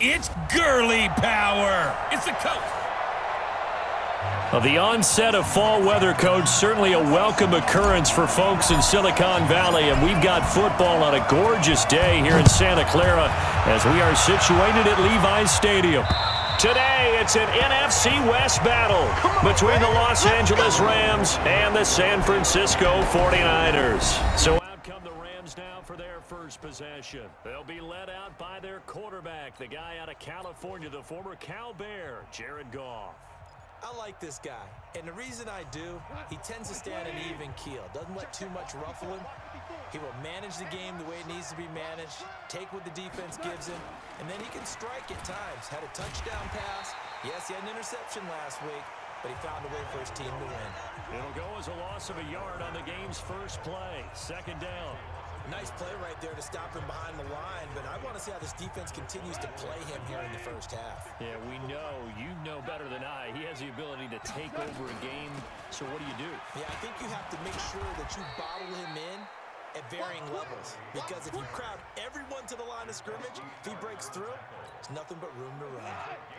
It's Gurley power. It's the coach. Well, the onset of fall weather, Coach, certainly a welcome occurrence for folks in Silicon Valley, and we've got football on a gorgeous day here in Santa Clara as we are situated at Levi's Stadium. Today, it's an NFC West battle between the Los Angeles Rams and the San Francisco 49ers. So out come the Rams now for their first possession. They'll be led out by their quarterback, the guy out of California, the former Cal Bear, Jared Goff. I like this guy, and the reason I do, he tends to stay on an even keel, doesn't let too much ruffle him. He will manage the game the way it needs to be managed, take what the defense gives him, and then he can strike at times. Had a touchdown pass. Yes, he had an interception last week, but he found a way for his team to win. It'll go as a loss of a yard on the game's first play. Second down. Nice play right there to stop him behind the line, but I want to see how this defense continues to play him here in the first half. Yeah, we know. You know better than I. He has the ability to take over a game, so what do? Yeah, I think you have to make sure that you bottle him in at varying levels, because if you crowd everyone to the line of scrimmage, if he breaks through, there's nothing but room to run.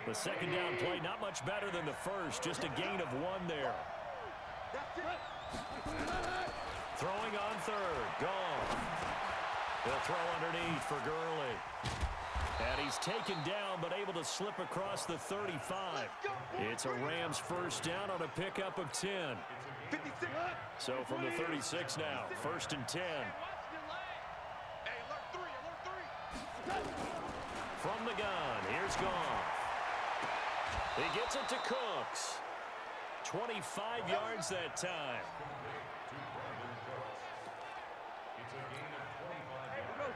The second down play, not much better than the first, just a gain of one there. Throwing on third, Goff. They'll throw underneath for Gurley. And he's taken down, but able to slip across the 35. It's a Rams first down on a pickup of 10. So from the 36 now, first and 10. From the gun, here's Goff. He gets it to Cooks. 25 yards that time.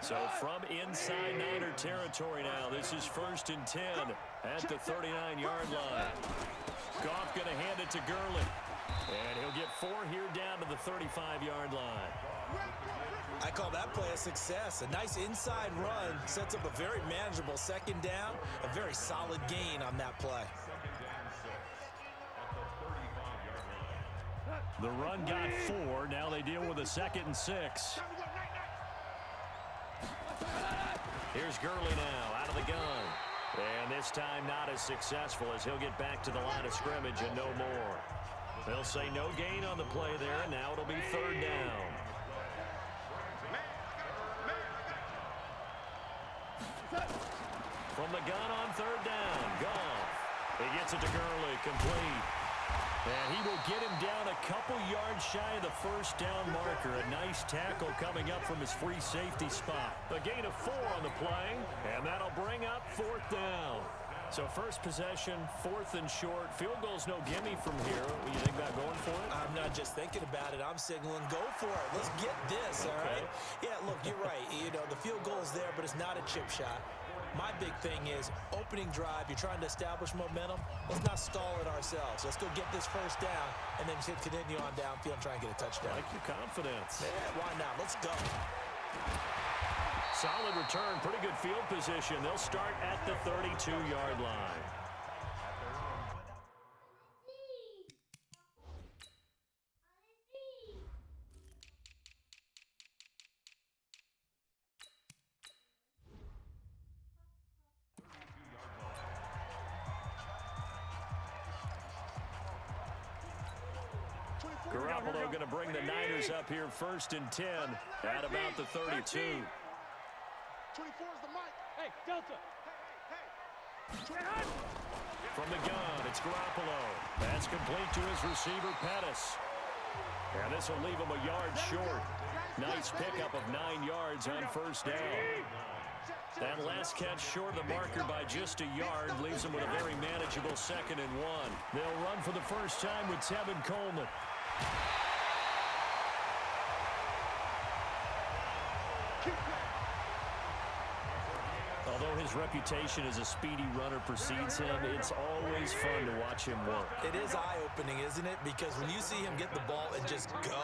So from inside Niner territory now, this is first and 10 at the 39-yard line. Goff going to hand it to Gurley. And he'll get 4 here down to the 35-yard line. I call that play a success. A nice inside run sets up a very manageable second down. A very solid gain on that play. The run got 4. Now they deal with a second and 6. Here's Gurley now, out of the gun. And this time not as successful as he'll get back to the line of scrimmage and no more. They'll say no gain on the play there, and now it'll be third down. From the gun on third down, Goff. He gets it to Gurley, complete. And he will get him down a couple yards shy of the first down marker. A nice tackle coming up from his free safety spot. A gain of 4 on the play, and that'll bring up fourth down. So first possession, fourth and short. Field goal's no gimme from here. What do you think about going for it? I'm not just thinking about it. I'm signaling go for it. Let's get this, all right? Yeah, look, you're right. You know, the field goal's there, but it's not a chip shot. My big thing is opening drive. You're trying to establish momentum. Let's not stall it ourselves. Let's go get this first down and then continue on downfield and try and get a touchdown. I like your confidence. Yeah, why not? Let's go. Solid return. Pretty good field position. They'll start at the 32-yard line. Garoppolo going to bring the Niners up here first and 10 at about the 32. 24 is the mic. Hey, Delta. From the gun, it's Garoppolo. That's complete to his receiver, Pettis. And this will leave him a yard short. Nice pickup of 9 yards on first down. That last catch short of the marker by just a yard leaves him with a very manageable second and 1. They'll run for the first time with Tevin Coleman. Although his reputation as a speedy runner precedes him, it's always fun to watch him work. It is eye-opening, isn't it? Because when you see him get the ball and just go,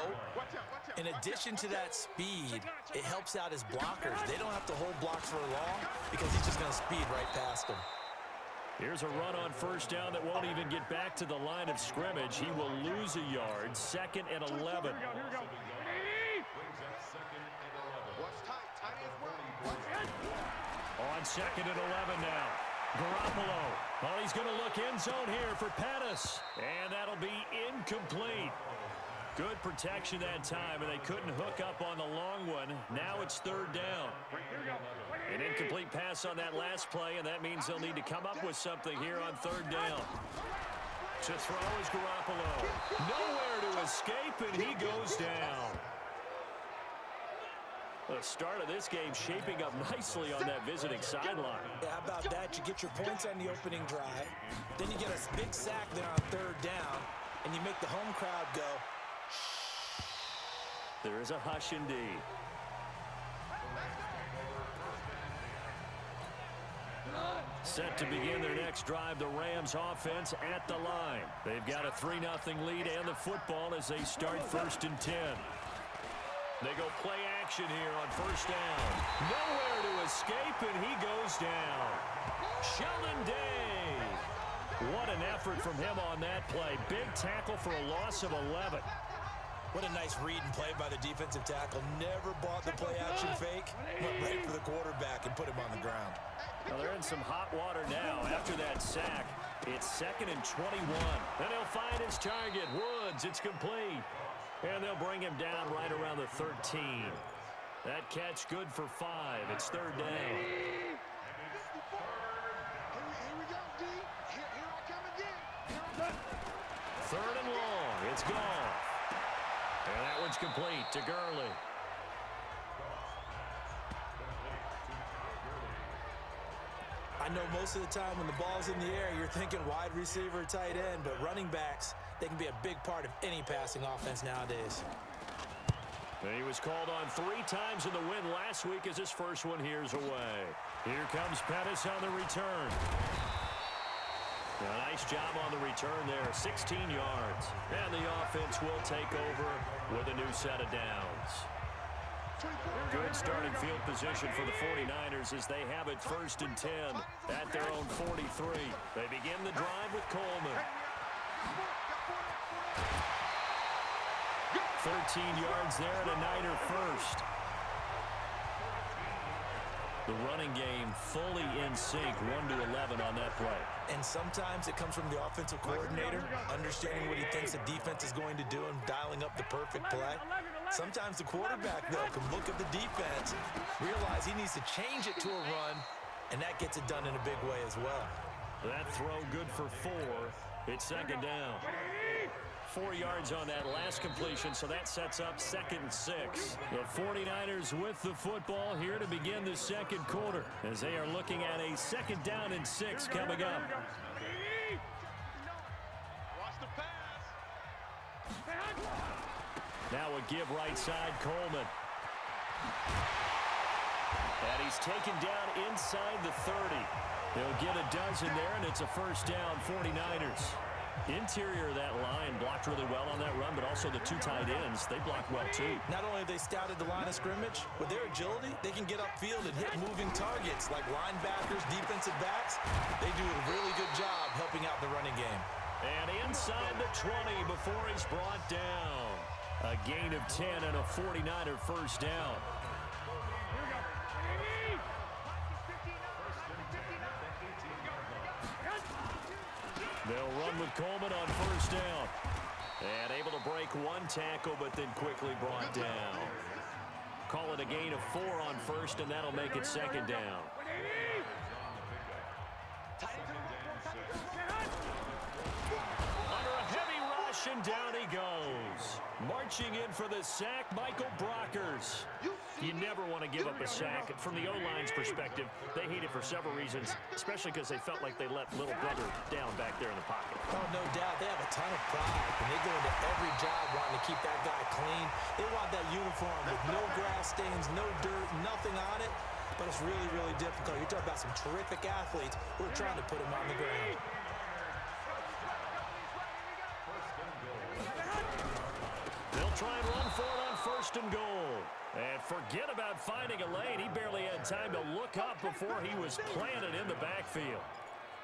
in addition to that speed, it helps out his blockers. They don't have to hold blocks for long because he's just going to speed right past them. Here's a run on first down that won't even get back to the line of scrimmage. He will lose a yard, second and 11. On second and 11 now. Garoppolo. Oh, he's going to look end zone here for Pettis. And that'll be incomplete. Good protection that time, and they couldn't hook up on the long one. Now it's third down. An incomplete pass on that last play, and that means they'll need to come up with something here on third down. To throw is Garoppolo. Nowhere to escape, and he goes down. The start of this game shaping up nicely on that visiting sideline. Yeah, how about that? You get your points on the opening drive, then you get a big sack there on third down, and you make the home crowd go, there is a hush indeed. Set to begin their next drive, the Rams offense at the line. They've got a 3-0 lead and the football as they start 1st and 10. They go play action here on first down. Nowhere to escape, and he goes down. Sheldon Day. What an effort from him on that play. Big tackle for a loss of 11. What a nice read and play by the defensive tackle. Never bought the play-action fake. Went right for the quarterback and put him on the ground. Well, they're in some hot water now. After that sack, it's 2nd and 21. And he'll find his target, Woods. It's complete. And they'll bring him down right around the 13. That catch good for 5. It's third down. Here we go, D. Here I come again. Third and long. It's gone. And that one's complete to Gurley. I know most of the time when the ball's in the air, you're thinking wide receiver, tight end, but running backs, they can be a big part of any passing offense nowadays. He was called on 3 times in the win last week as his first one here's away. Here comes Pettis on the return. A nice job on the return there, 16 yards. And the offense will take over with a new set of downs. Good starting field position for the 49ers as they have it 1st and 10 at their own 43. They begin the drive with Coleman. 13 yards there and a Niner first. The running game fully in sync, 1-11 on that play. And sometimes it comes from the offensive coordinator, understanding what he thinks the defense is going to do and dialing up the perfect play. Sometimes the quarterback, though, can look at the defense, realize he needs to change it to a run, and that gets it done in a big way as well. That throw good for 4. It's 2nd down. 4 yards on that last completion, so that sets up 2nd and 6. The 49ers with the football here to begin the second quarter as they are looking at a 2nd down and 6 coming up. Watch the pass. Now a give right side, Coleman. And he's taken down inside the 30. They'll get a dozen there, and it's a first down, 49ers. Interior of that line blocked really well on that run, but also the 2 tight ends, they blocked well too. Not only have they scouted the line of scrimmage, with their agility, they can get upfield and hit moving targets like linebackers, defensive backs. They do a really good job helping out the running game. And inside the 20 before he's brought down. A gain of 10 and a 49er first down. They'll run with Coleman on first down. And able to break 1 tackle, but then quickly brought down. Call it a gain of 4 on first, and that'll make it 2nd down. Under a heavy rush, and down he goes. Marching in for the sack, Michael Brockers. You never want to give up a sack. From the O-line's perspective, they hate it for several reasons, especially because they felt like they let little brother down back there in the pocket. Oh, no doubt. They have a ton of pride, and they go into every job wanting to keep that guy clean. They want that uniform with no grass stains, no dirt, nothing on it. But it's really, really difficult. You're talking about some terrific athletes who are trying to put him on the ground. They'll try and run for it on 1st and goal. And forget about finding a lane. He barely had time to look up before he was planted in the backfield.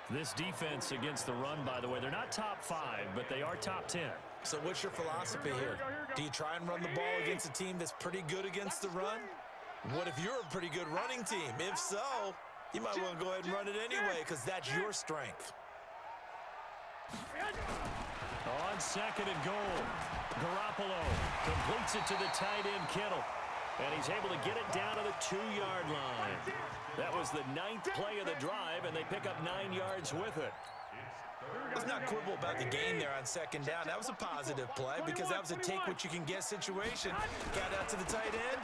This defense against the run, by the way, they're not top 5, but they are top 10. So what's your philosophy here? Do you try and run the ball against a team that's pretty good against the run? What if you're a pretty good running team? If so, You might want to go ahead and run it anyway because that's your strength. On second and goal, Garoppolo completes it to the tight end, Kittle. And he's able to get it down to the 2-yard line. That was the 9th play of the drive, and they pick up 9 yards with it. Let's not quibble about the gain there on second down. That was a positive play because that was a take-what-you-can-get situation. Got out to the tight end.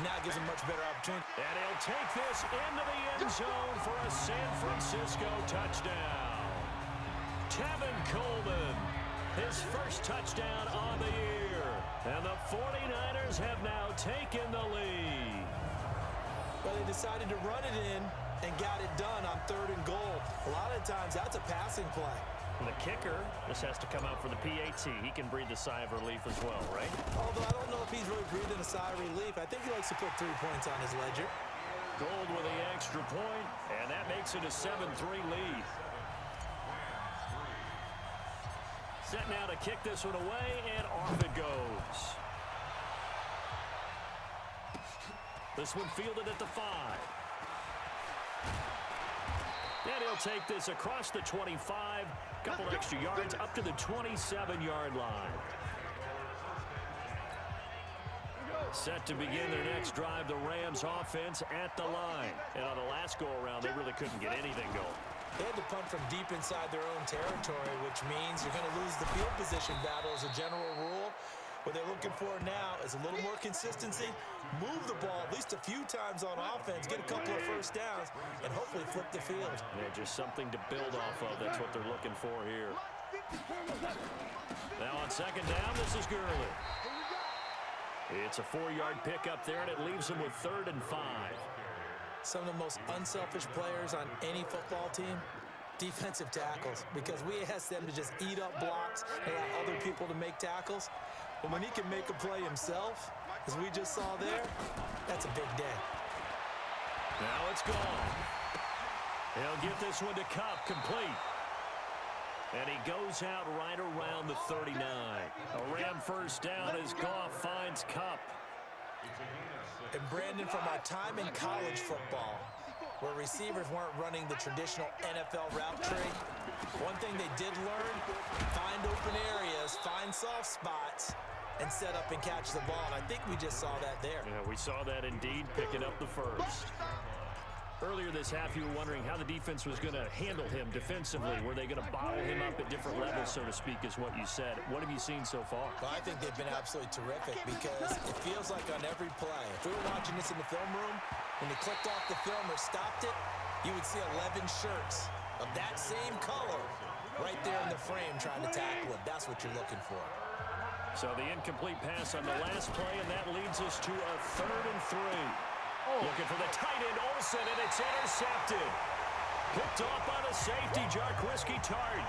Now gives him much better opportunity. And he'll take this into the end zone for a San Francisco touchdown. Tevin Coleman, his first touchdown on the year. And the 49ers have now taken the lead. Well, they decided to run it in and got it done on 3rd and goal. A lot of times, that's a passing play. The kicker, this has to come out for the PAT. He can breathe a sigh of relief as well, right? Although I don't know if he's really breathing a sigh of relief. I think he likes to put 3 points on his ledger. Gold with the extra point, and that makes it a 7-3 lead. Set now to kick this one away, and off it goes. This one fielded at the 5. And he'll take this across the 25, couple extra yards up to the 27-yard line. Set to begin their next drive, the Rams offense at the line. And on the last go-around, they really couldn't get anything going. They had to punt from deep inside their own territory, which means you're going to lose the field position battle as a general rule. What they're looking for now is a little more consistency, move the ball at least a few times on offense, get a couple of first downs, and hopefully flip the field. Yeah, just something to build off of. That's what they're looking for here. Now on second down, this is Gurley. It's a 4-yard pickup there, and it leaves them with 3rd and 5. Some of the most unselfish players on any football team, defensive tackles, because we ask them to just eat up blocks and allow other people to make tackles. But when he can make a play himself, as we just saw there, that's a big day. Now it's gone. He'll get this one to Kupp, complete. And he goes out right around the 39. A Ram first down as Goff finds Kupp. And Brandon, from our time in college football, where receivers weren't running the traditional NFL route tree, one thing they did learn, find open areas, find soft spots, and set up and catch the ball. And I think we just saw that there. Yeah, we saw that indeed, picking up the first. Earlier this half, you were wondering how the defense was going to handle him defensively. Were they going to bottle him up at different levels, so to speak, is what you said. What have you seen so far? Well, I think they've been absolutely terrific because it feels like on every play, if we were watching this in the film room, when they clicked off the film or stopped it, you would see 11 shirts of that same color right there in the frame trying to tackle it. That's what you're looking for. So the incomplete pass on the last play, and that leads us to a 3rd and 3. Looking for the tight end, Olsen, and it's intercepted. Picked off by the safety, Jarquiski Tartt.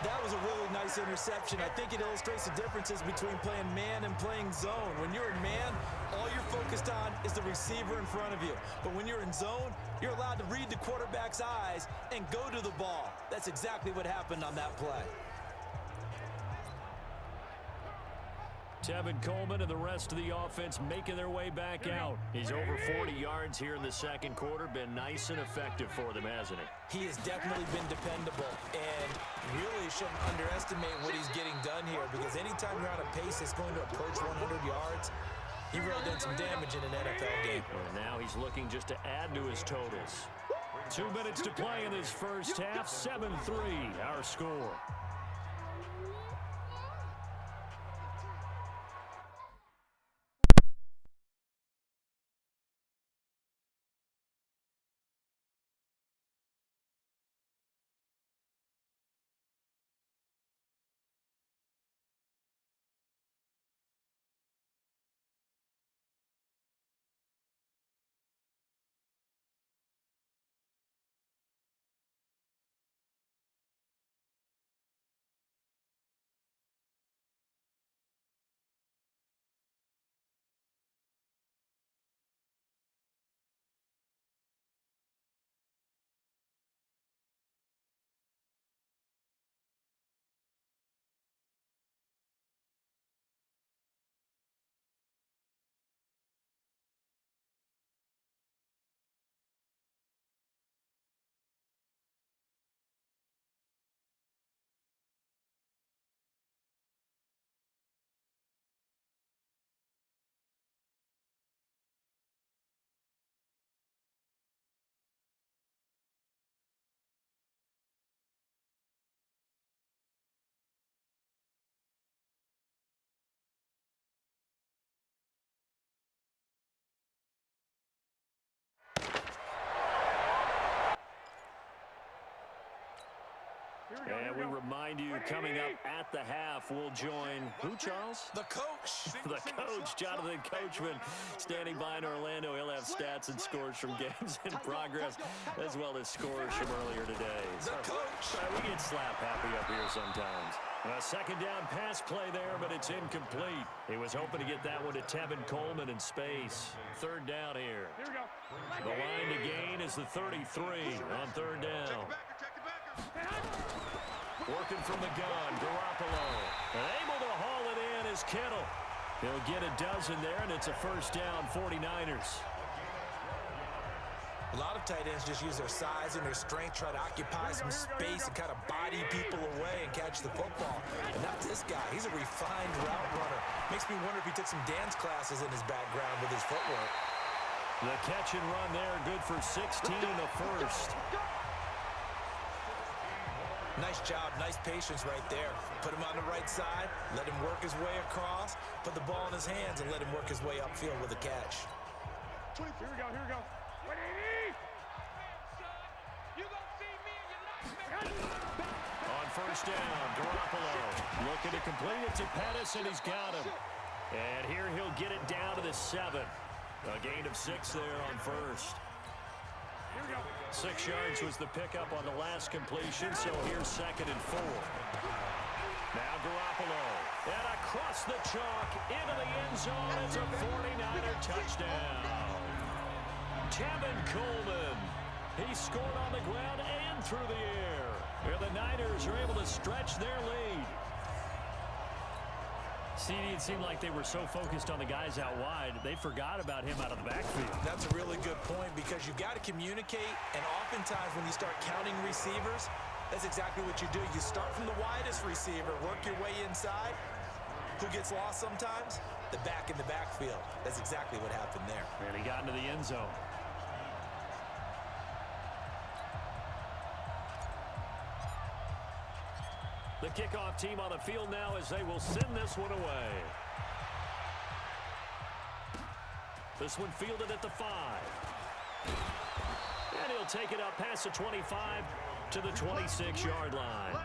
That was a really nice interception. I think it illustrates the differences between playing man and playing zone. When you're in man, all you're focused on is the receiver in front of you. But when you're in zone, you're allowed to read the quarterback's eyes and go to the ball. That's exactly what happened on that play. Tevin Coleman and the rest of the offense making their way back out. He's over 40 yards here in the second quarter. Been nice and effective for them, hasn't he? He has definitely been dependable, and really shouldn't underestimate what he's getting done here, because anytime you're on a pace that's going to approach 100 yards, you've really done some damage in an NFL game. And now he's looking just to add to his totals. 2 minutes to play in this first half. 7-3 our score. And we remind you, coming up at the half, we'll join who, Charles? The coach. The coach, Jonathan Coachman, standing by in Orlando. He'll have stats and scores from games in progress, as well as scores from earlier today. The coach. We get slap happy up here sometimes. A second down pass play there, but it's incomplete. He was hoping to get that one to Tevin Coleman in space. Third down here. Here we go. The line to gain is the 33 on third down. Working from the gun, Garoppolo. And able to haul it in is Kittle. He'll get a dozen there, and it's a first down, 49ers. A lot of tight ends just use their size and their strength, try to occupy some space and kind of body people away and catch the football. And not this guy. He's a refined route runner. Makes me wonder if he took some dance classes in his background with his footwork. The catch and run there, good for 16 in the first. Nice job, nice patience right there. Put him on the right side, let him work his way across, put the ball in his hands, and let him work his way upfield with a catch. Here we go, here we go. On first down, Garoppolo looking to complete it to Pettis, and he's got him. And here he'll get it down to the 7. A gain of 6 there on first. 6 yards was the pickup on the last completion, so here's 2nd and 4. Now Garoppolo, and across the chalk, into the end zone. It's a 49er touchdown. Tevin Coleman, he scored on the ground and through the air. Here the Niners are able to stretch their lead. CD, it seemed like they were so focused on the guys out wide, they forgot about him out of the backfield. That's a really good point because you've got to communicate, and oftentimes when you start counting receivers, that's exactly what you do. You start from the widest receiver, work your way inside. Who gets lost sometimes? The back in the backfield. That's exactly what happened there. And he got into the end zone. The kickoff team on the field now as they will send this one away. This one fielded at the 5. And he'll take it up past the 25 to the 26-yard line.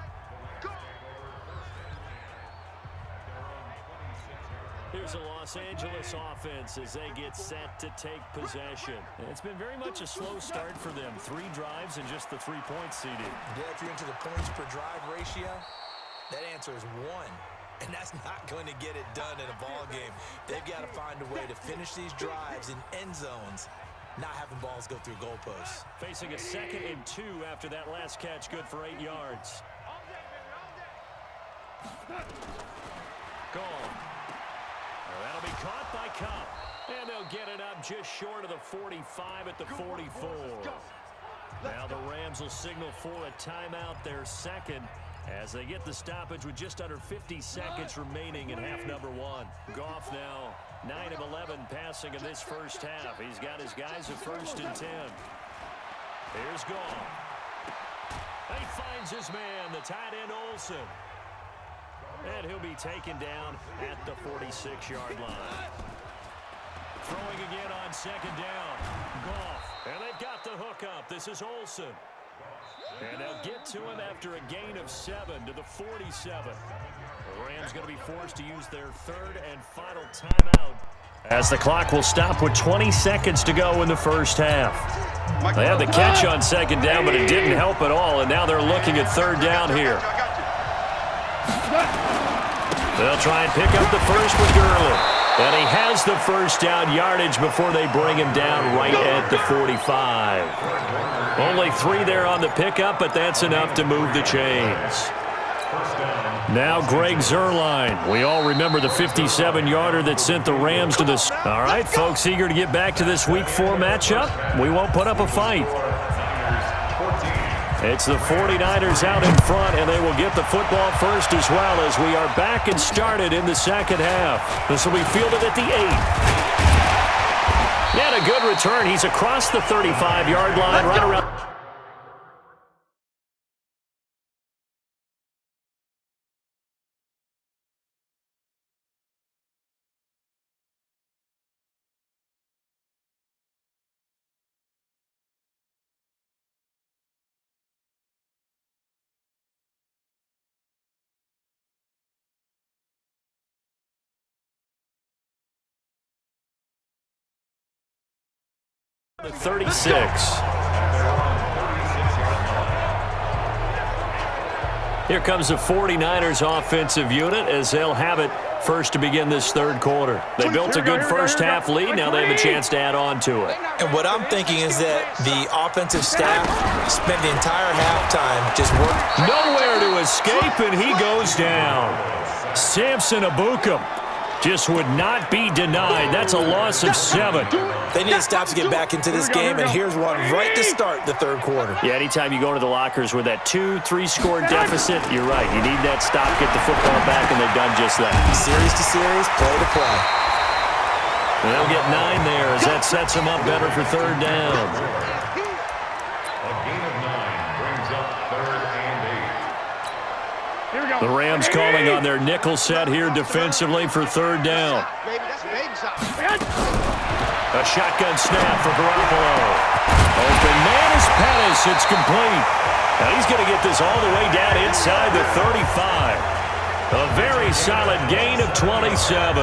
Here's the Los Angeles offense as they get set to take possession. It's been very much a slow start for them. 3 drives and just the 3 points, CD. Yeah, if you're into the points per drive ratio, that answer is 1. And that's not going to get it done in a ball game. They've got to find a way to finish these drives in end zones, not having balls go through goalposts. Facing a 2nd and 2 after that last catch, good for 8 yards. Gone. That'll be caught by Kupp. And they'll get it up just short of the 45 at the 44. Now the Rams will signal for a timeout, their 2nd, as they get the stoppage with just under 50 seconds remaining in half number 1. Goff now 9 of 11 passing in this first half. He's got his guys at 1st and 10. Here's Goff. He finds his man, the tight end Olsen. And he'll be taken down at the 46-yard line. Throwing again on 2nd down. Goff. And they've got the hook up. This is Olsen. And they'll get to him after a gain of 7 to the 47. The Rams going to be forced to use their 3rd and final timeout, as the clock will stop with 20 seconds to go in the first half. They had the catch on 2nd down, but it didn't help at all, and now they're looking at 3rd down here. They'll try and pick up the first with Gurley. And he has the first down yardage before they bring him down right at the 45. Only 3 there on the pickup, but that's enough to move the chains. Now Greg Zuerlein. We all remember the 57-yarder that sent the Rams to this. All right, folks, eager to get back to this Week 4 matchup. We won't put up a fight. It's the 49ers out in front, and they will get the football first as well, as we are back and started in the 2nd half. This will be fielded at the 8. And a good return. He's across the 35-yard line, right around. 36. Here comes the 49ers offensive unit as they'll have it first to begin this third quarter. They built a good first half lead. Now they have a chance to add on to it. And what I'm thinking is that the offensive staff spent the entire halftime just working. Nowhere to escape, and he goes down. Samson Ebukam just would not be denied. That's a loss of 7. They need to stop to get back into this game, and here's one right to start the third quarter. Yeah, anytime you go to the lockers with that 2-3 score deficit, you're right. You need that stop, get the football back, and they've done just that. Series to series, play to play. And they'll get 9 there as that sets them up better for third down. A gain of 9 brings up 3rd and 8. The Rams calling on their nickel set here defensively for third down. A shotgun snap for Garoppolo. Open man is Pettis. It's complete. Now he's going to get this all the way down inside the 35. A very solid gain of 27.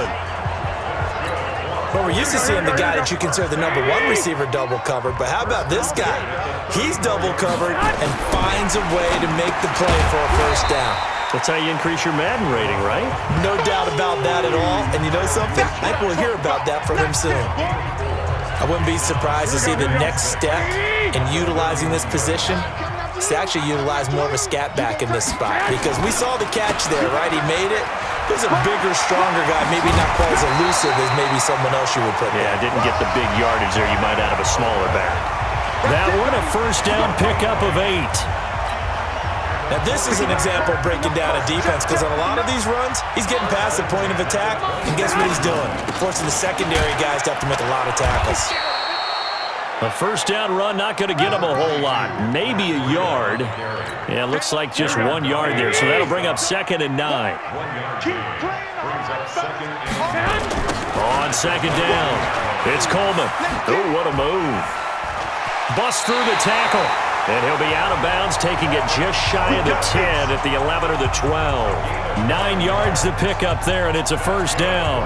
Well, we're used to seeing the guy that you consider the number 1 receiver double covered, but how about this guy? He's double covered and finds a way to make the play for a first down. That's how you increase your Madden rating, right? No doubt about that at all. And you know something? I think we'll hear about that from him soon. I wouldn't be surprised to see the next step in utilizing this position is to actually utilize more of a scat back in this spot, because we saw the catch there, right? He made it. He's a bigger, stronger guy, maybe not quite as elusive as maybe someone else you would put there. Yeah, didn't get the big yardage there you might out of a smaller back. That one a first down pickup of 8. Now, this is an example of breaking down a defense, because on a lot of these runs, he's getting past the point of attack, and guess what he's doing? Forcing the secondary guys to have to make a lot of tackles. A first down run, not going to get him a whole lot. Maybe a yard. Yeah, it looks like just 1 yard there, so that'll bring up 2nd and 9. 1 yard gain brings up 2nd and 9. On 2nd down, it's Coleman. Oh, what a move. Bust through the tackle. And he'll be out of bounds, taking it just shy of the 10 at the 11 or the 12. 9 yards to pick up there, and it's a first down.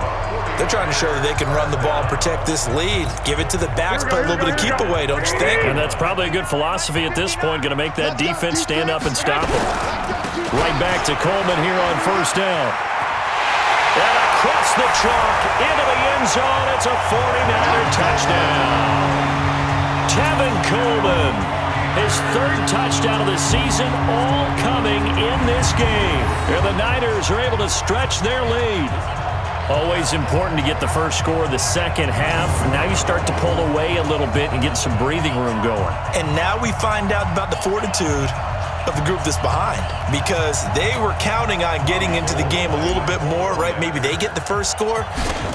They're trying to show that they can run the ball and protect this lead. Give it to the backs, play a little bit of keep away, don't you think? And that's probably a good philosophy at this point, going to make that defense stand up and stop it. Right back to Coleman here on first down. And across the chalk, into the end zone, it's a 49er touchdown. Tevin Coleman. His 3rd touchdown of the season, all coming in this game. And the Niners are able to stretch their lead. Always important to get the first score of the second half. Now you start to pull away a little bit and get some breathing room going. And now we find out about the fortitude of the group that's behind, because they were counting on getting into the game a little bit more, right? Maybe they get the first score.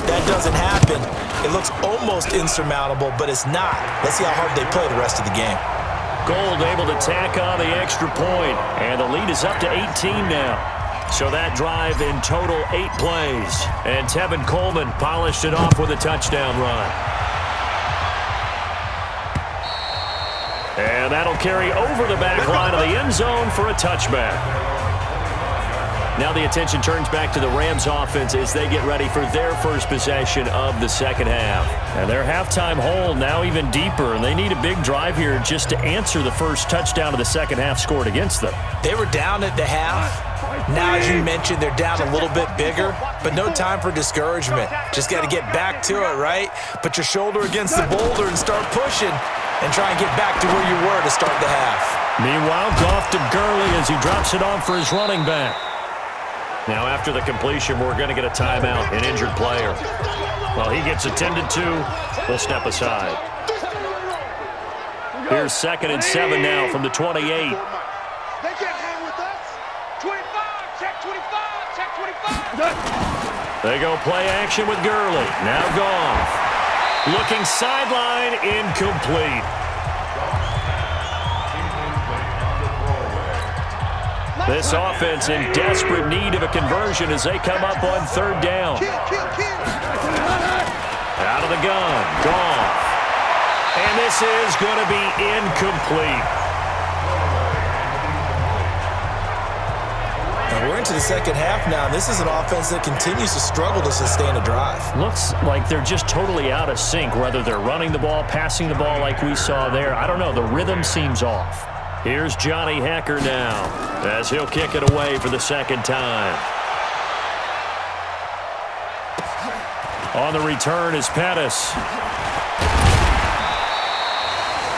That doesn't happen. It looks almost insurmountable, but it's not. Let's see how hard they play the rest of the game. Gold able to tack on the extra point, and the lead is up to 18 now. So that drive in total 8 plays, and Tevin Coleman polished it off with a touchdown run. And that'll carry over the back line of the end zone for a touchback. Now the attention turns back to the Rams offense as they get ready for their first possession of the second half. And their halftime hole now even deeper, and they need a big drive here just to answer the first touchdown of the second half scored against them. They were down at the half. Now, as you mentioned, they're down a little bit bigger, but no time for discouragement. Just got to get back to it, right? Put your shoulder against the boulder and start pushing and try and get back to where you were to start the half. Meanwhile, Goff to Gurley as he drops it on for his running back. Now, after the completion, we're going to get a timeout, an injured player. While he gets attended to, we'll step aside. Here's 2nd and 7 now from the 28. They can't hang with us. 25, check 25, check 25. They go play action with Gurley. Now Goff. Looking sideline, incomplete. This offense in desperate need of a conversion as they come up on 3rd down. Out of the gun, Goff. And this is going to be incomplete. And we're into the second half now, and this is an offense that continues to struggle to sustain a drive. Looks like they're just totally out of sync, whether they're running the ball, passing the ball like we saw there. I don't know. The rhythm seems off. Here's Johnny Hekker now as he'll kick it away for the second time. On the return is Pettis.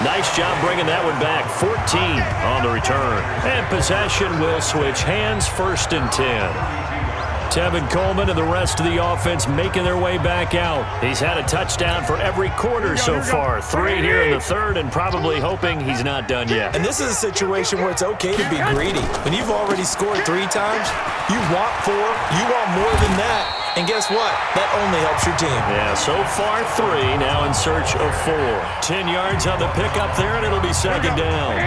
Nice job bringing that one back. 14 on the return. And possession will switch hands, 1st and 10. Tevin Coleman and the rest of the offense making their way back out. He's had a touchdown for every quarter so far. 3 here in the third, and probably hoping he's not done yet. And this is a situation where it's okay to be greedy. When you've already scored 3 times, you want 4, you want more than that. And guess what? That only helps your team. Yeah, so far 3, now in search of 4. 10 yards on the pickup there, and it'll be second down.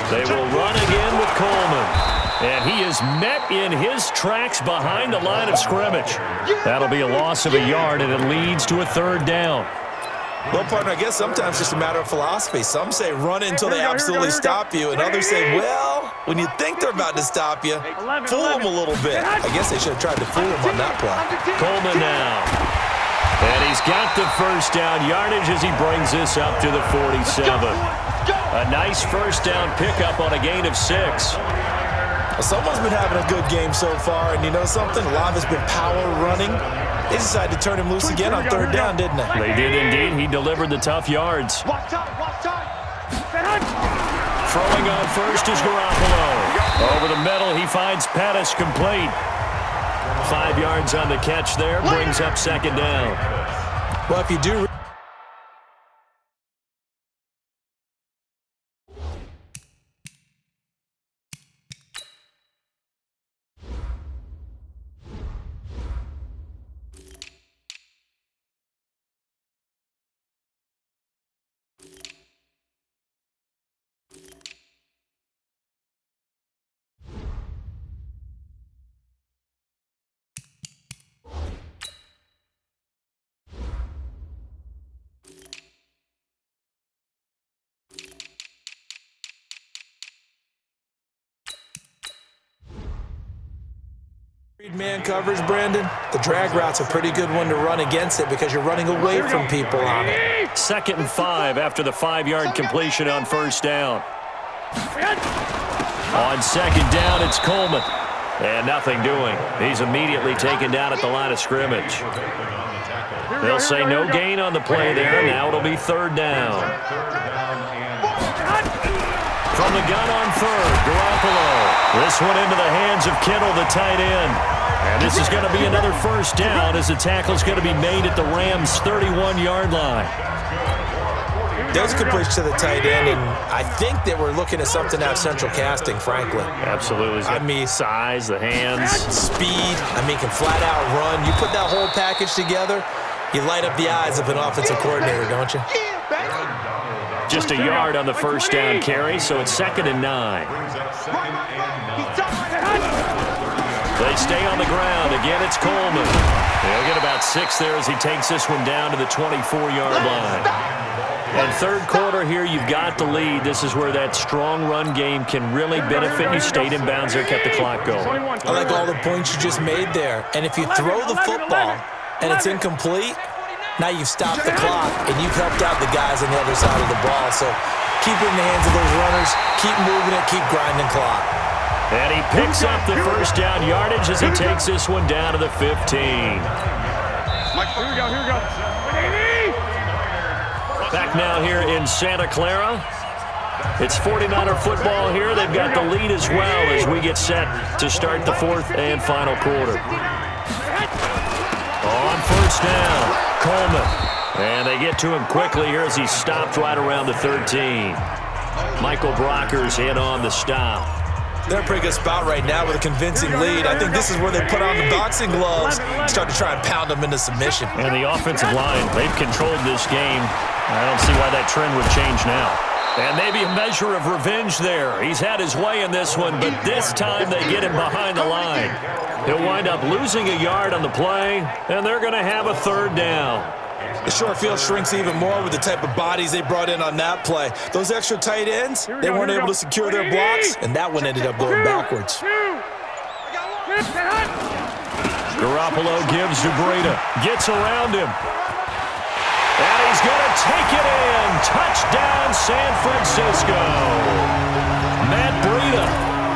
They will run again with Coleman. And he is met in his tracks behind the line of scrimmage. That'll be a loss of a yard, and it leads to a 3rd down. Well, partner, I guess sometimes it's just a matter of philosophy. Some say run until they absolutely stop you, and others say, well, when you think they're about to stop you, fool them a little bit. I guess they should have tried to fool them on that play. Coleman now. And he's got the first down yardage as he brings this up to the 47. A nice first down pickup on a gain of 6. Well, someone's been having a good game so far, and you know something? A lot has been power running. They decided to turn him loose again on 3rd down, didn't they? They did indeed. He delivered the tough yards. Throwing on first is Garoppolo. Over the middle, he finds Pettis complete. 5 yards on the catch there, brings up second down. Well, if you do... Man coverage, Brandon. The drag route's a pretty good one to run against it because you're running away from people on it. 2nd and 5 after the 5-yard completion on first down. On second down, it's Coleman. And nothing doing. He's immediately taken down at the line of scrimmage. They'll say no gain on the play there. Now it'll be 3rd down. From the gun on 3rd, Garoppolo. This one into the hands of Kittle, the tight end. And this is going to be another first down as the tackle's going to be made at the Rams' 31-yard line. There's a completion to the tight end, and I think they were looking at something out of central casting, frankly. Absolutely. I mean, size, the hands. Speed. I mean, can flat out run. You put that whole package together, you light up the eyes of an offensive coordinator, don't you? Just a yard on the first down carry, so it's 2nd and 9. They stay on the ground. Again, it's Coleman. He'll get about 6 there as he takes this one down to the 24-yard line. And 3rd quarter here, you've got the lead. This is where that strong run game can really benefit you. Stayed in bounds there, kept the clock going. I like all the points you just made there. And if you throw the football and it's incomplete, now you've stopped the clock and you've helped out the guys on the other side of the ball. So keep it in the hands of those runners. Keep moving it. Keep grinding clock. And he picks up the first down yardage as he takes this one down to the 15. Mike, here we go. Back now here in Santa Clara. It's 49er football here. They've got the lead as well as we get set to start the 4th and final quarter. On first down, Coleman. And they get to him quickly here as he stopped right around the 13. Michael Brockers in on the stop. They're in a pretty good spot right now with a convincing lead. I think this is where they put on the boxing gloves and start to try and pound them into submission. And the offensive line, they've controlled this game. I don't see why that trend would change now. And maybe a measure of revenge there. He's had his way in this one, but this time they get him behind the line. He'll wind up losing a yard on the play, and they're going to have a 3rd down. The short field shrinks even more with the type of bodies they brought in on that play. Those extra tight ends, they weren't able to secure their blocks, and that one ended up going backwards. Garoppolo gives to Breida. Gets around him. And he's going to take it in. Touchdown, San Francisco. Matt Breida,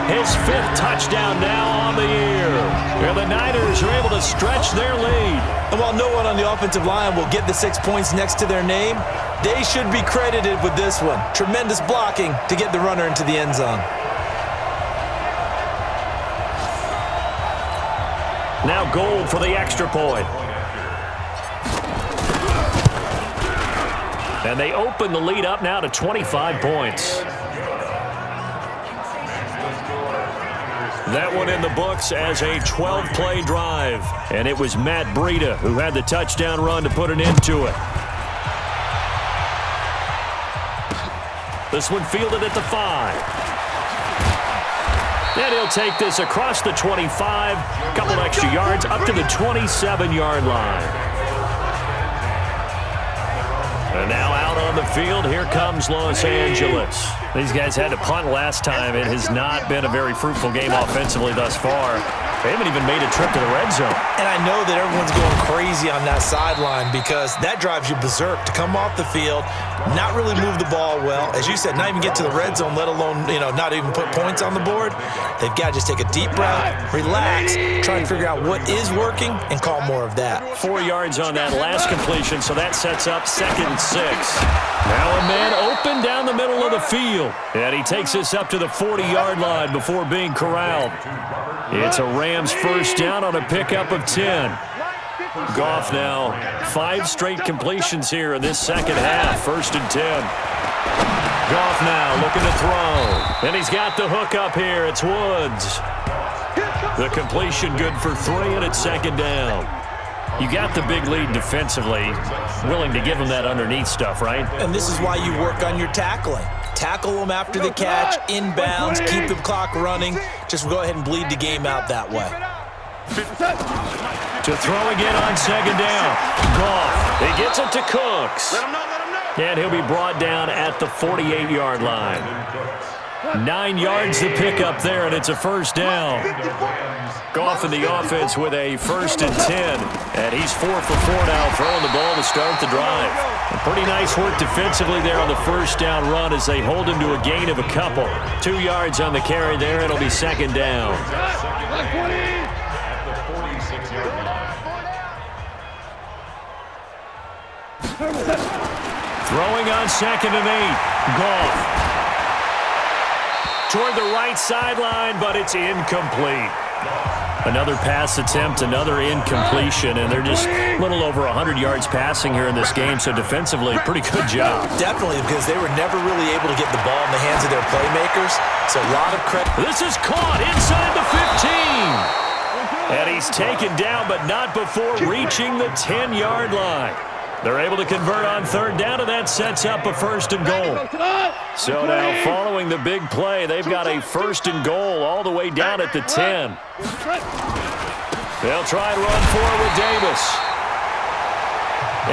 his 5th touchdown now on the year. And the Niners are able to stretch their lead. And while no one on the offensive line will get the 6 points next to their name, they should be credited with this one. Tremendous blocking to get the runner into the end zone. Now Gold for the extra point. And they open the lead up now to 25 points. That one in the books as a 12-play drive. And it was Matt Breida who had the touchdown run to put an end to it. This one fielded at the 5. And he'll take this across the 25, a couple extra yards, up to the 27-yard line. And now out on the field, here comes Los Angeles. These guys had to punt last time. It has not been a very fruitful game offensively thus far. They haven't even made a trip to the red zone. And I know that everyone's going crazy on that sideline because that drives you berserk to come off the field, not really move the ball well. As you said, not even get to the red zone, let alone, not even put points on the board. They've got to just take a deep breath, relax, try and figure out what is working, and call more of that. 4 yards on that last completion, so that sets up 2nd and 6. Now a man open down the middle of the field. And he takes this up to the 40-yard line before being corralled. It's a Rams first down on a pickup of 10. Goff now 5 straight completions here in this second half. 1st and 10. Goff now looking to throw. And he's got the hook up here. It's Woods. The completion good for 3, and it's 2nd down. You got the big lead defensively, willing to give them that underneath stuff, right? And this is why you work on your tackling. Tackle them after the catch, inbounds, keep the clock running. Just go ahead and bleed the game out that way. To throw again on 2nd down. Goff, he gets it to Cooks. And he'll be brought down at the 48-yard line. 9 yards to pick up there, and it's a 1st down. Goff in the offense with a 1st and 10. And he's 4 for 4 now, throwing the ball to start the drive. And pretty nice work defensively there on the 1st down run as they hold him to a gain of a couple. 2 yards on the carry there. It'll be 2nd down. Throwing on 2nd and 8. Goff. Toward the right sideline, but it's incomplete. Another pass attempt, another incompletion, and they're just a little over 100 yards passing here in this game, so defensively, pretty good job. Definitely, because they were never really able to get the ball in the hands of their playmakers, so a lot of credit. This is caught inside the 15. And he's taken down, but not before reaching the 10-yard line. They're able to convert on 3rd down, and that sets up a 1st and goal. So now, following the big play, they've got a 1st and goal all the way down at the 10. They'll try and run forward with Davis.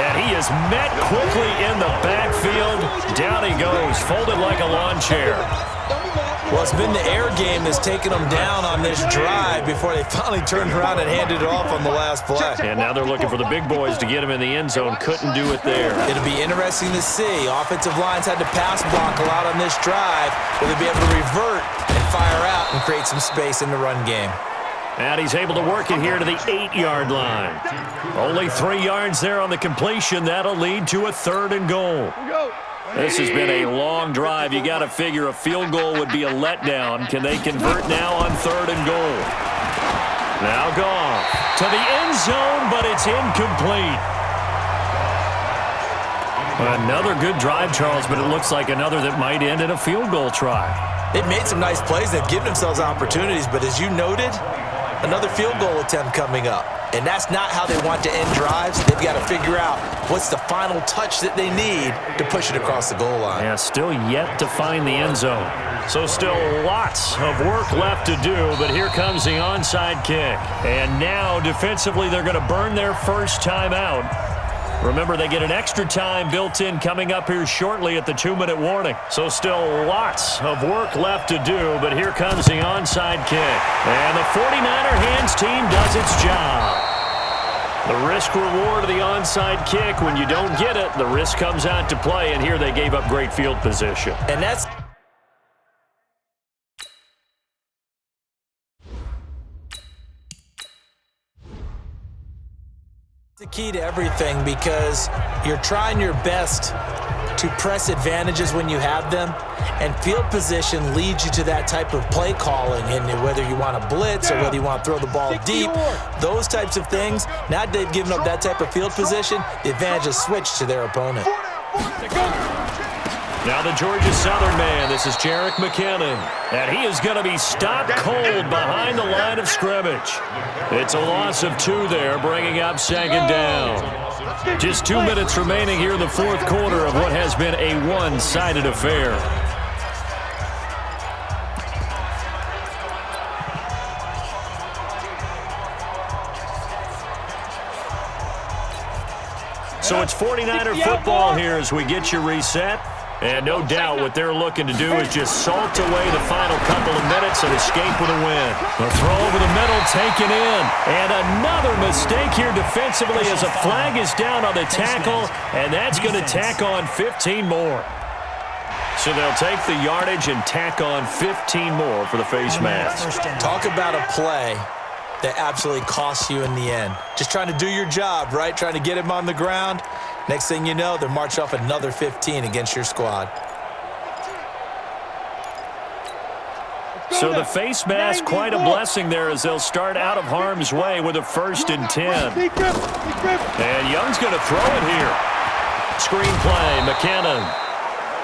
And he is met quickly in the backfield. Down he goes, folded like a lawn chair. Well, it's been the air game that's taken them down on this drive before they finally turned around and handed it off on the last play. And now they're looking for the big boys to get him in the end zone. Couldn't do it there. It'll be interesting to see. Offensive lines had to pass block a lot on this drive. Will they be able to revert and fire out and create some space in the run game? And he's able to work it here to the 8-yard line. Only 3 yards there on the completion. That'll lead to a 3rd and goal. This has been a long drive. You got to figure a field goal would be a letdown. Can they convert now on 3rd and goal? Now Goff to the end zone, but it's incomplete. Another good drive, Charles, but it looks like another that might end in a field goal try. They've made some nice plays. They've given themselves opportunities, but as you noted, another field goal attempt coming up. And that's not how they want to end drives. They've got to figure out what's the final touch that they need to push it across the goal line. Yeah, still yet to find the end zone. So still lots of work left to do, but here comes the onside kick. And now defensively they're going to burn their first time out. Remember, they get an extra time built in coming up here shortly at the 2-minute warning. So still lots of work left to do, but here comes the onside kick. And the 49er hands team does its job. The risk-reward of the onside kick, when you don't get it, the risk comes out to play, and here they gave up great field position. And that's the key to everything, because you're trying your best to press advantages when you have them, and field position leads you to that type of play calling. And whether you want to blitz or whether you want to throw the ball deep, those types of things, now they've given up that type of field position, the advantage is switched to their opponent. Now the Georgia Southern man, this is Jerick McKinnon, and he is going to be stopped cold behind the line of scrimmage. It's a loss of 2 there, bringing up 2nd down. Just 2 minutes remaining here in the 4th quarter of what has been a one-sided affair. So it's 49er football here as we get you reset. And no doubt what they're looking to do is just salt away the final couple of minutes and escape with a win. The throw over the middle taken in. And another mistake here defensively as a flag is down on the tackle, and that's going to tack on 15 more. So they'll take the yardage and tack on 15 more for the face mask. Talk about a play that absolutely costs you in the end. Just trying to do your job, right? Trying to get him on the ground. Next thing you know, they're marching off another 15 against your squad. So the face mask, quite a blessing there as they'll start out of harm's way with a 1st and 10. And Young's going to throw it here. Screen play, McKinnon.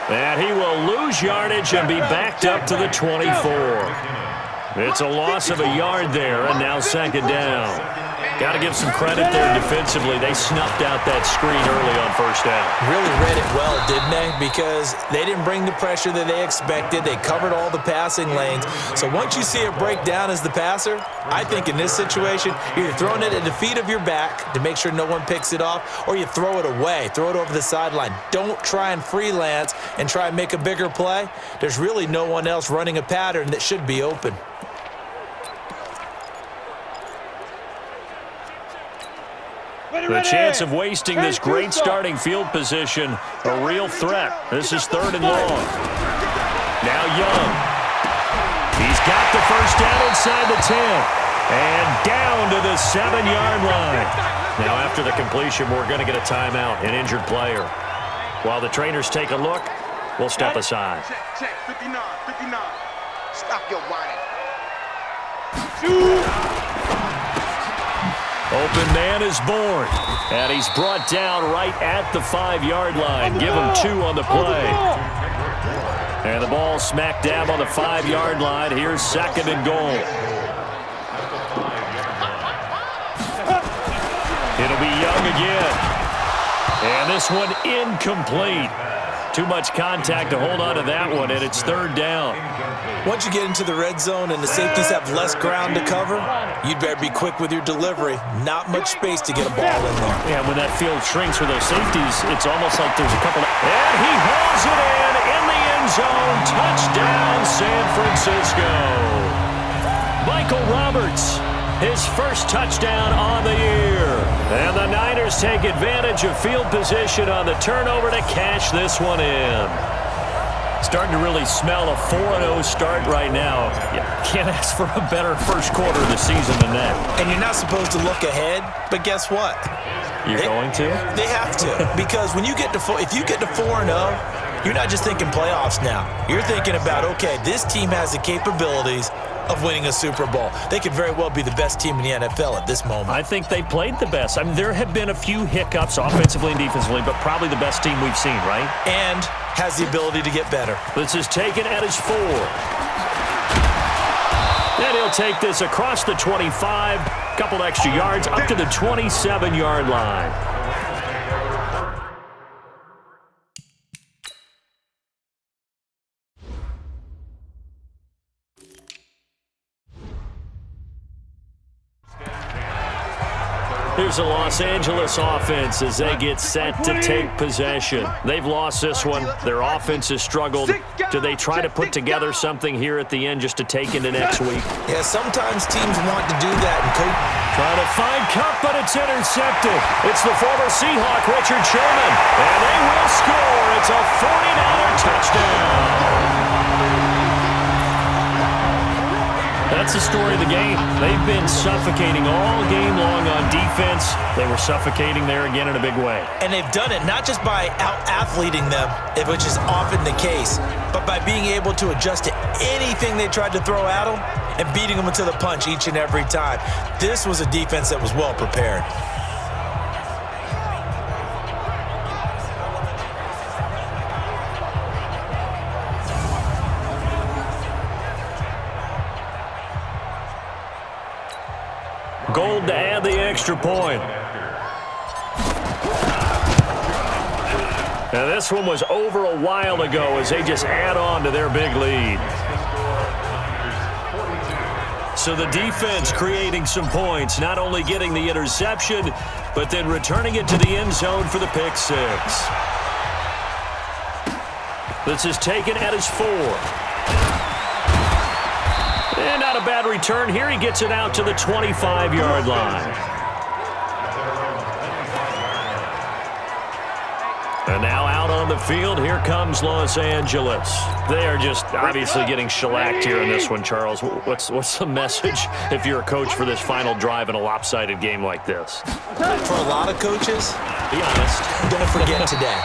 And he will lose yardage and be backed up to the 24. It's a loss of a yard there, and now 2nd down. Got to give some credit there defensively. They snuffed out that screen early on 1st down. Really read it well, didn't they? Because they didn't bring the pressure that they expected. They covered all the passing lanes. So once you see it break down as the passer, I think in this situation, you're either throwing it at the feet of your back to make sure no one picks it off, or you throw it away. Throw it over the sideline. Don't try and freelance and try and make a bigger play. There's really no one else running a pattern that should be open. The chance of wasting this great starting field position, a real threat. This is 3rd and long. Now Young. He's got the 1st down inside the 10. And down to the 7-yard line. Now after the completion, we're going to get a timeout, an injured player. While the trainers take a look, we'll step aside. Check, 59, 59. Stop your whining. Open man is born, and he's brought down right at the 5-yard line. Give him 2 on the play. And the ball smack dab on the 5-yard line. Here's 2nd and goal. It'll be Young again. And this one incomplete. Too much contact to hold on to that one, and it's 3rd down. Once you get into the red zone and the safeties have less ground to cover, you'd better be quick with your delivery. Not much space to get a ball in there. Yeah, when that field shrinks with those safeties, it's almost like there's a couple of... And he hauls it in the end zone. Touchdown, San Francisco. Michael Roberts, his 1st touchdown on the year. And the Niners take advantage of field position on the turnover to cash this one in. Starting to really smell a 4-0 start right now. You can't ask for a better 1st quarter of the season than that. And you're not supposed to look ahead, but guess what? You're going to? They have to. Because when you get to if you get to 4-0, you're not just thinking playoffs now. You're thinking about, okay, this team has the capabilities of winning a Super Bowl. They could very well be the best team in the NFL at this moment. I think they played the best. I mean, there have been a few hiccups offensively and defensively, but probably the best team we've seen, right? And has the ability to get better. This is taken at his 4. And he'll take this across the 25, couple extra yards, up to the 27-yard line. Here's the Los Angeles offense as they get set to take possession. They've lost this one. Their offense has struggled. Do they try to put together something here at the end just to take into next week? Yeah, sometimes teams want to do that. And trying to find Kupp, but it's intercepted. It's the former Seahawk, Richard Sherman. And they will score. It's a 49er touchdown. That's the story of the game. They've been suffocating all game long on defense. They were suffocating there again in a big way. And they've done it not just by out-athleting them, which is often the case, but by being able to adjust to anything they tried to throw at them and beating them to the punch each and every time. This was a defense that was well prepared. Gold to add the extra point. Now this one was over a while ago as they just add on to their big lead. So the defense creating some points, not only getting the interception, but then returning it to the end zone for the pick six. This is taken at his 4. And not a bad return here. He gets it out to the 25-yard line. And now out on the field, here comes Los Angeles. They are just obviously getting shellacked here in this one, Charles. What's the message if you're a coach for this final drive in a lopsided game like this? For a lot of coaches, be honest, don't forget today.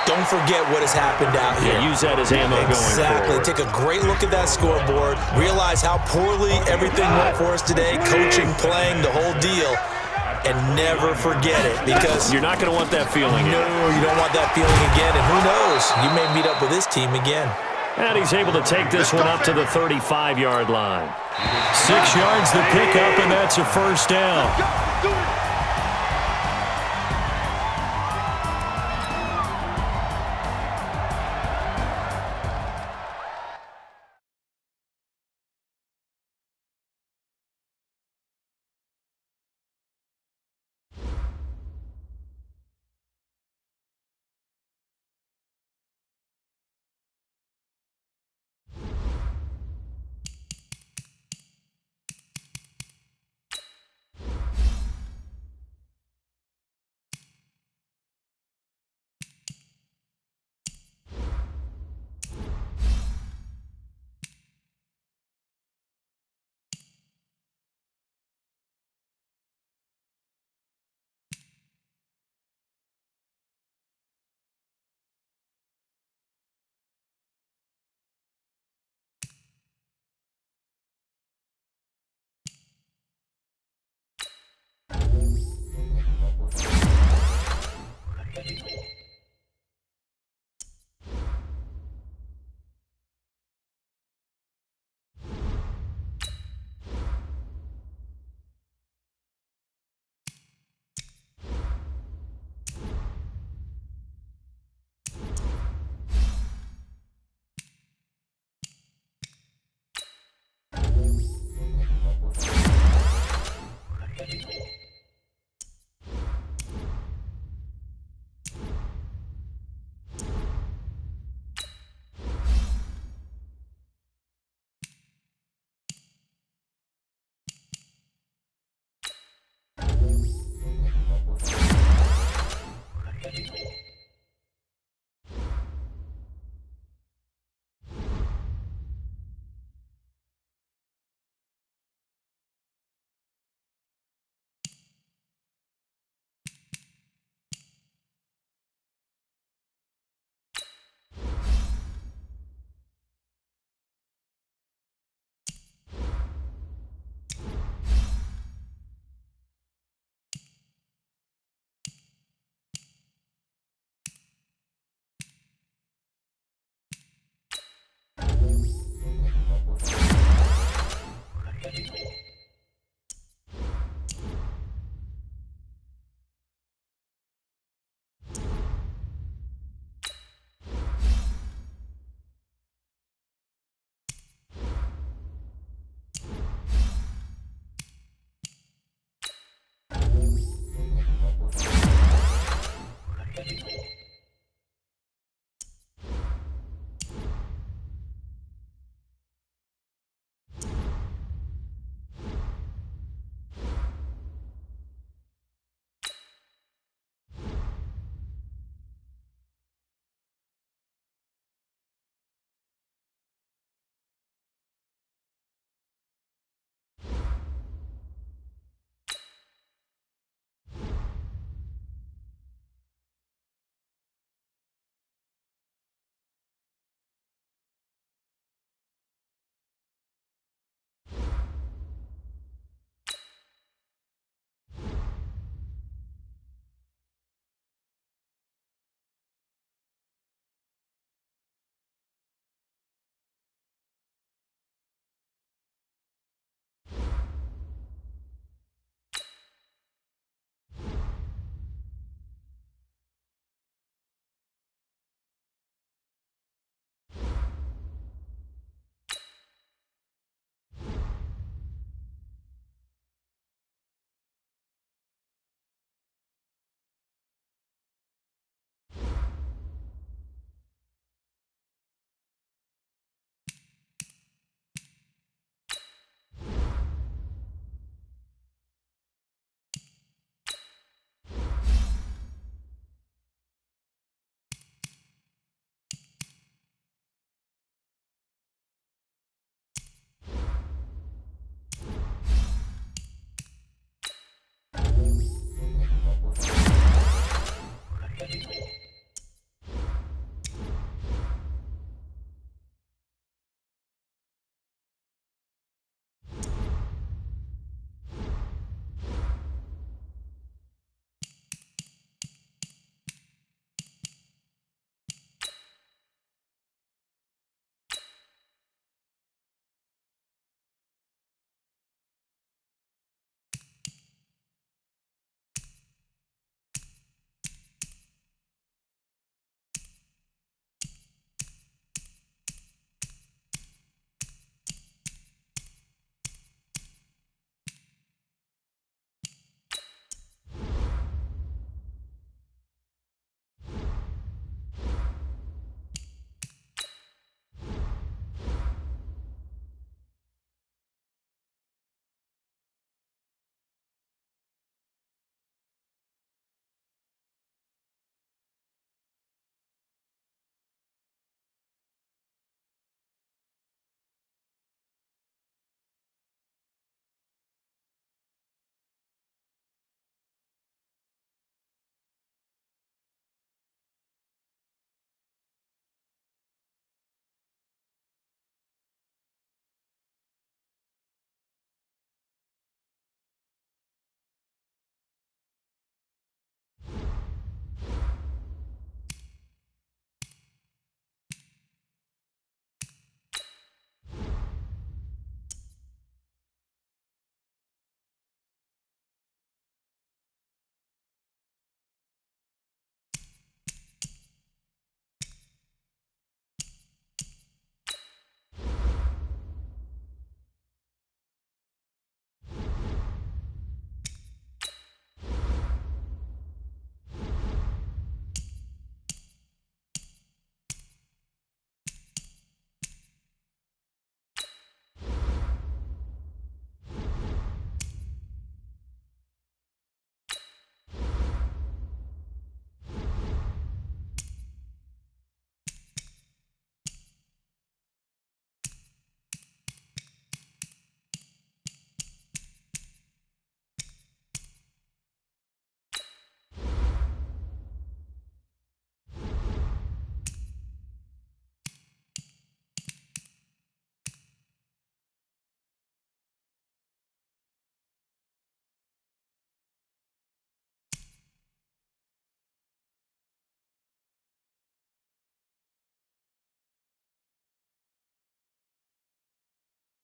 Don't forget what has happened out here. Yeah, use that as ammo going forward. Exactly. Take a great look at that scoreboard. Realize how poorly everything went for us today. Coaching, playing, the whole deal. And never forget it, because you're not going to want that feeling again. No, you don't want that feeling again. And who knows? You may meet up with this team again. And he's able to take this one up to the 35-yard line. 6 yards the pickup, and that's a first down.